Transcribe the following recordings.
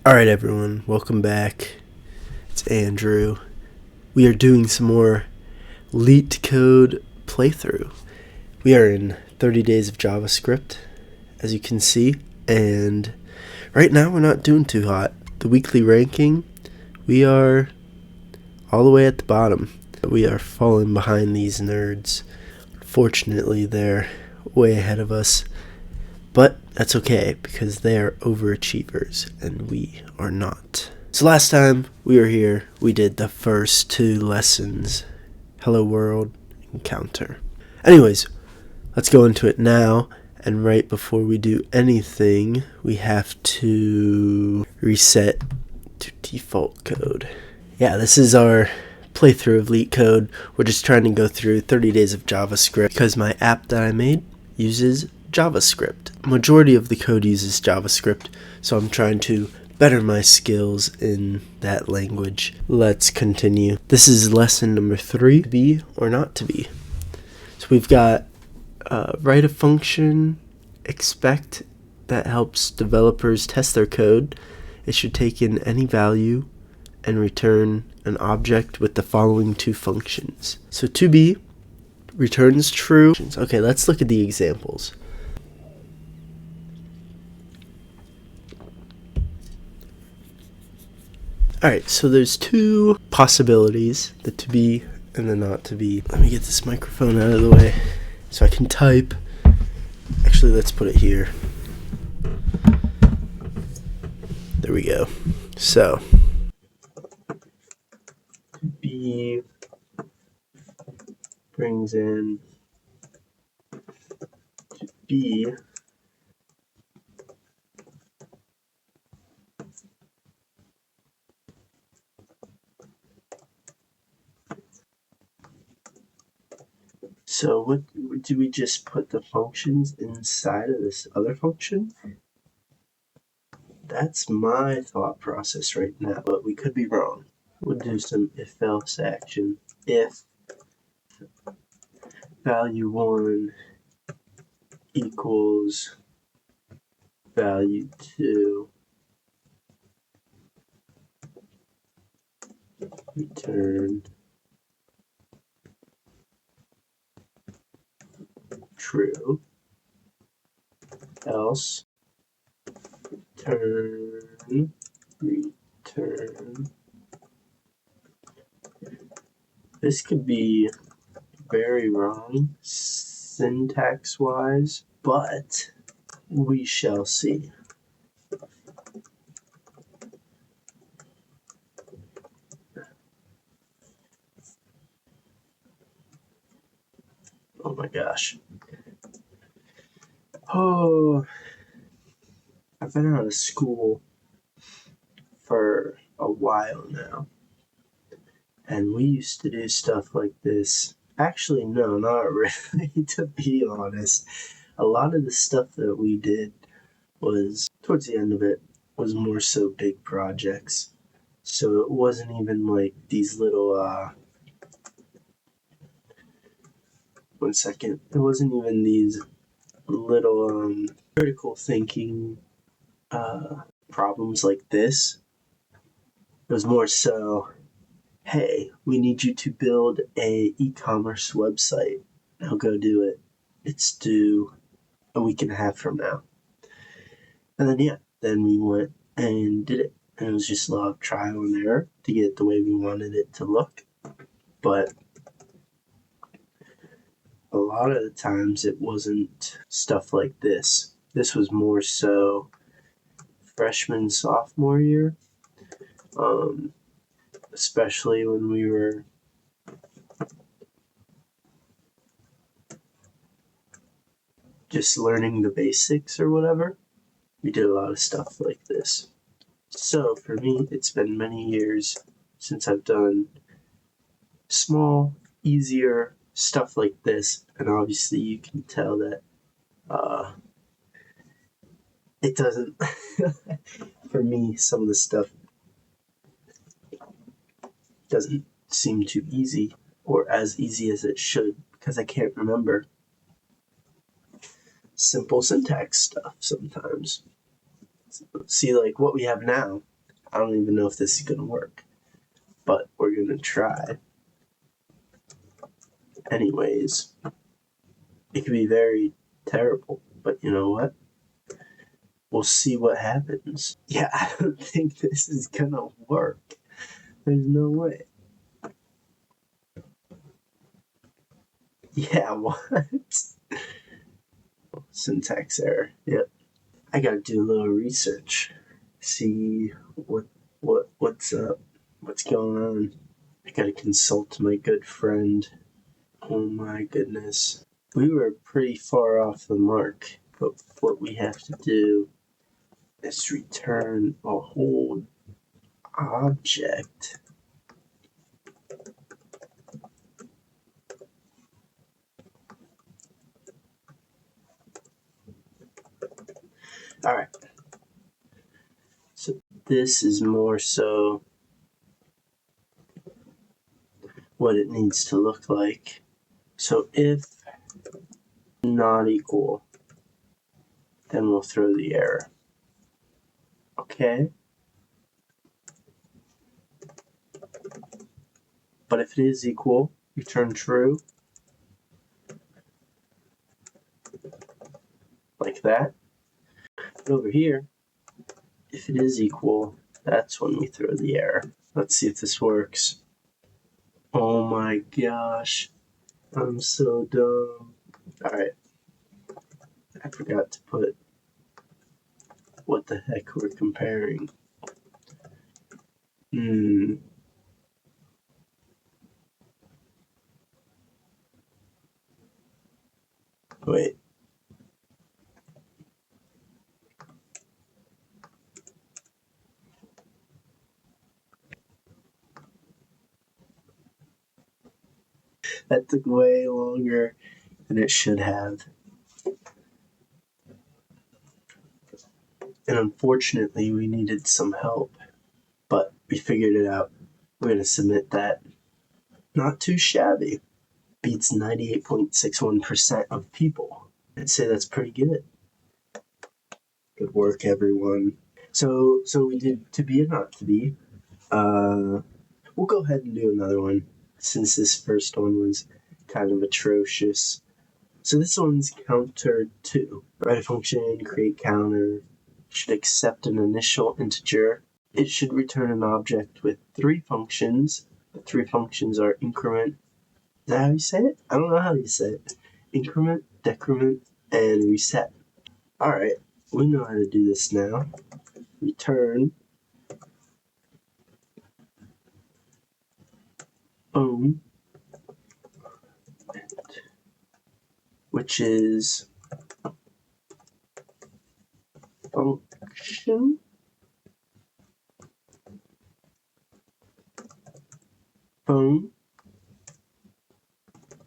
Alright everyone, welcome back. It's Andrew. We are doing some more LeetCode playthrough. We are in 30 days of JavaScript, as you can see, and right now we're not doing too hot. The weekly ranking, we are all the way at the bottom. We are falling behind these nerds. Fortunately, they're way ahead of us. But that's okay, because they are overachievers, and we are not. So last time we were here, we did the first 2 lessons. Hello World, Encounter. Anyways, let's go into it now, and right before we do anything, we have to reset to default code. Yeah, this is our playthrough of LeetCode. We're just trying to go through 30 days of JavaScript, because my app that I made uses JavaScript. Majority of the code uses JavaScript, so I'm trying to better my skills in that language. Let's continue. This is lesson number 3, to be or not to be. So we've got write a function, expect, that helps developers test their code. It should take in any value and return an object with the following 2 functions. So to be returns true. Okay, let's look at the examples. Alright, so there's 2 possibilities, the to be and the not to be. Let me get this microphone out of the way so I can type. Actually, let's put it here. There we go. So, to be brings in to be so what do we just put the functions inside of this other function? That's my thought process right now, but we could be wrong. We'll do some if-else action. If value 1 equals value 2, return true, else return. This could be very wrong syntax wise, but we shall see. Oh my gosh. Oh, I've been out of school for a while now, and we used to do stuff like this. Actually, no, not really, to be honest. A lot of the stuff that we did was, towards the end of it, was more so big projects. So it wasn't even like these little, one second, it wasn't even these little, critical thinking, problems like this. It was more so, hey, we need you to build a e-commerce website. Now go do it. It's due a week and a half from now. And then we went and did it. And it was just a lot of trial and error to get it the way we wanted it to look. But a lot of the times it wasn't stuff like this. This was more so freshman, sophomore year. Especially when we were just learning the basics or whatever. We did a lot of stuff like this. So for me, it's been many years since I've done small, easier stuff like this, and obviously you can tell that it doesn't for me, some of the stuff doesn't seem too easy, or as easy as it should, because I can't remember simple syntax stuff sometimes. See, like what we have now, I don't even know if this is going to work, but we're going to try. Anyways, it could be very terrible, but you know what? We'll see what happens. Yeah, I don't think this is going to work. There's no way. Yeah, what? Syntax error. Yep. I gotta do a little research. See what's up. What's going on. I gotta consult my good friend. Oh my goodness. We were pretty far off the mark, but what we have to do is return a whole object. Alright. So this is more so what it needs to look like. So if not equal, then we'll throw the error. Okay? But if it is equal, return true. Like that. But over here, if it is equal, that's when we throw the error. Let's see if this works. Oh my gosh. I'm so dumb. Alright. I forgot to put what the heck we're comparing. Wait. That took way longer than it should have. And unfortunately, we needed some help. But we figured it out. We're going to submit that. Not too shabby. Beats 98.61% of people. I'd say that's pretty good. Good work, everyone. So we did to be or not to be. We'll go ahead and do another one since this first one was kind of atrocious. So this one's counter 2. Write a function, create counter, should accept an initial integer. It should return an object with 3 functions. The 3 functions are increment. Is that how you say it? I don't know how you say it. Increment, decrement, and reset. Alright, we know how to do this now. Return which is function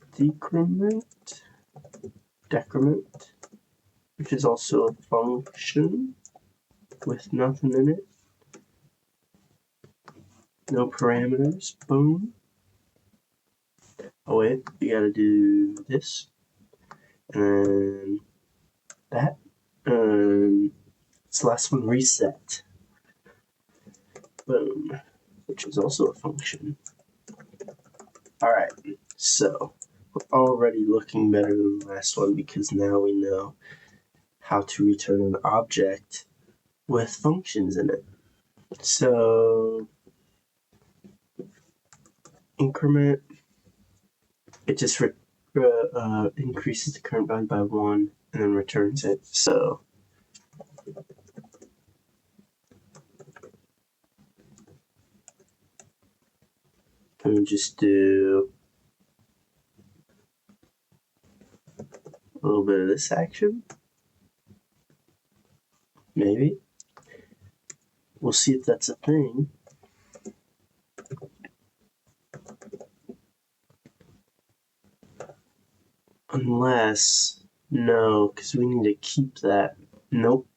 decrement, which is also a function with nothing in it, no parameters. Boom. Oh wait, you gotta do this and that, and this last one, reset. Boom, which is also a function. Alright, so we're already looking better than the last one because now we know how to return an object with functions in it. So increment, it just increases the current value by 1 and then returns it. So let me just do a little bit of this action. Maybe. We'll see if that's a thing. Unless, no, because we need to keep that. Nope.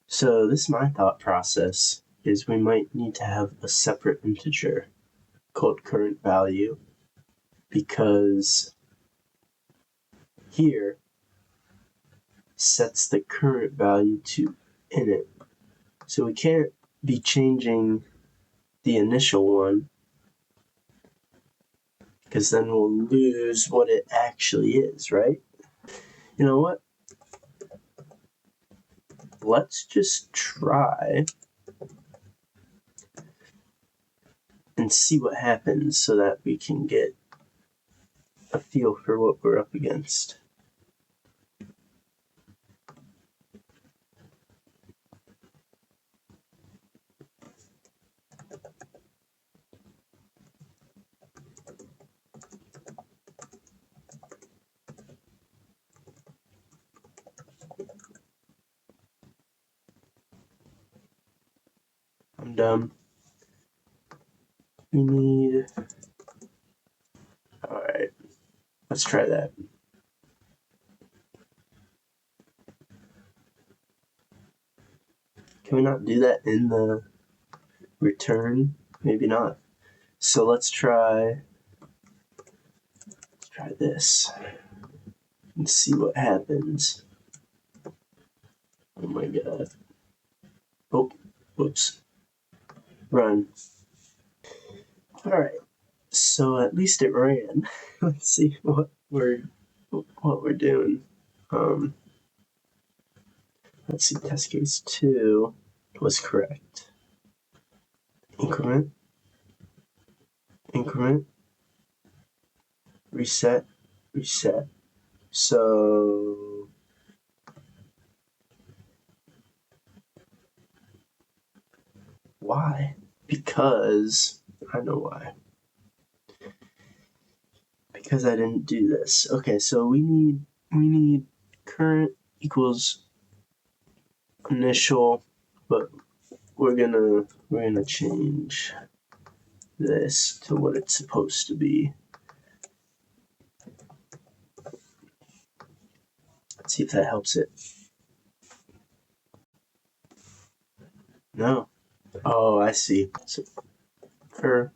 So this is my thought process. is we might need to have a separate integer called current value, because here sets the current value to init. So we can't be changing the initial one, because then we'll lose what it actually is, right? You know what? Let's just try and see what happens so that we can get a feel for what we're up against. I'm dumb. We need... Alright, let's try that. Can we not do that in the return? Maybe not. So let's try this and see what happens. Oh my god. Oh, whoops. Run. Alright, so at least it ran. Let's see what we're doing. Let's see, test case 2 was correct. Increment, reset. So why? Because I know why. Because I didn't do this. Okay, so we need current equals initial, but we're gonna change this to what it's supposed to be. Let's see if that helps it. No. Oh, I see. So for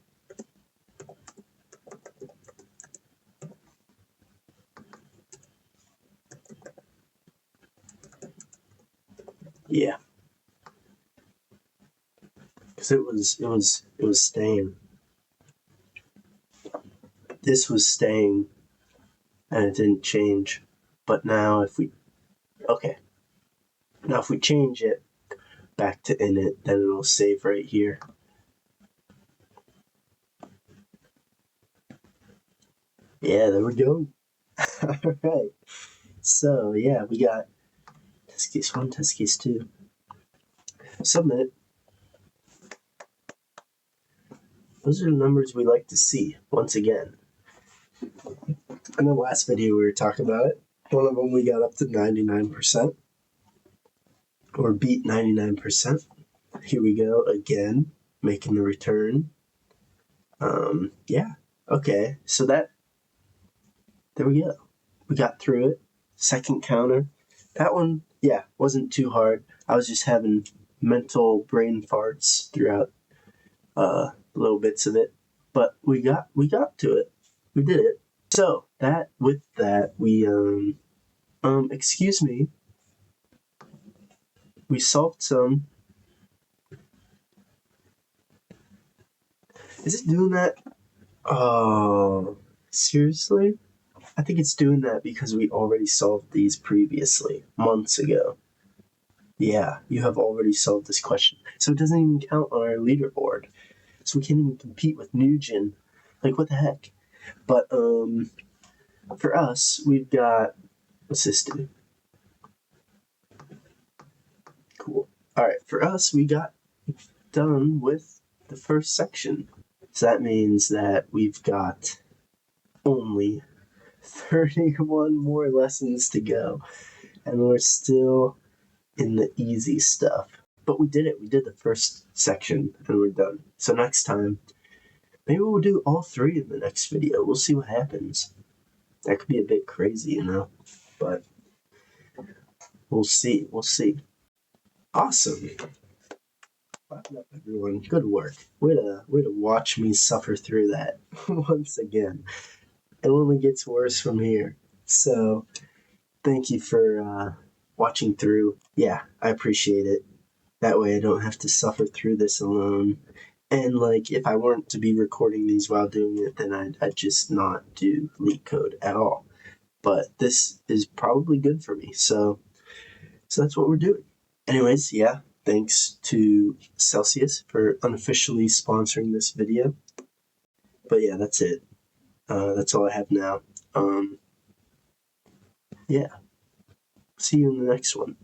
yeah, because it was staying. This was staying, and it didn't change. But now if we change it back to init, then it'll save right here. Yeah, there we go. Alright. So yeah, we got test case 1, test case 2. Submit. Those are the numbers we like to see, once again. In the last video we were talking about it. One of them we got up to 99%. Or beat 99%. Here we go again, making the return. Yeah, okay, so there we go. We got through it. Second counter. That one, yeah, wasn't too hard. I was just having mental brain farts throughout little bits of it, but we got to it. We did it. So with that, we excuse me. We solved some. Is it doing that? Oh, seriously? I think it's doing that because we already solved these previously, months ago. Yeah, you have already solved this question. So it doesn't even count on our leaderboard. So we can't even compete with Nugent. Like, what the heck? But, for us, we've got, what's this do? Cool. Alright, for us, we got done with the first section. So that means that we've got only 31 more lessons to go. And we're still in the easy stuff. But we did it. We did the first section and we're done. So next time, maybe we'll do all 3 in the next video. We'll see what happens. That could be a bit crazy, you know? But we'll see. Awesome. Button up, everyone. Good work. Way to watch me suffer through that once again. It only gets worse from here. So, thank you for watching through. Yeah, I appreciate it. That way I don't have to suffer through this alone. And, like, if I weren't to be recording these while doing it, then I'd just not do LeetCode at all. But this is probably good for me. So that's what we're doing. Anyways, yeah, thanks to Celsius for unofficially sponsoring this video. But yeah, that's it. That's all I have now. Yeah. See you in the next one.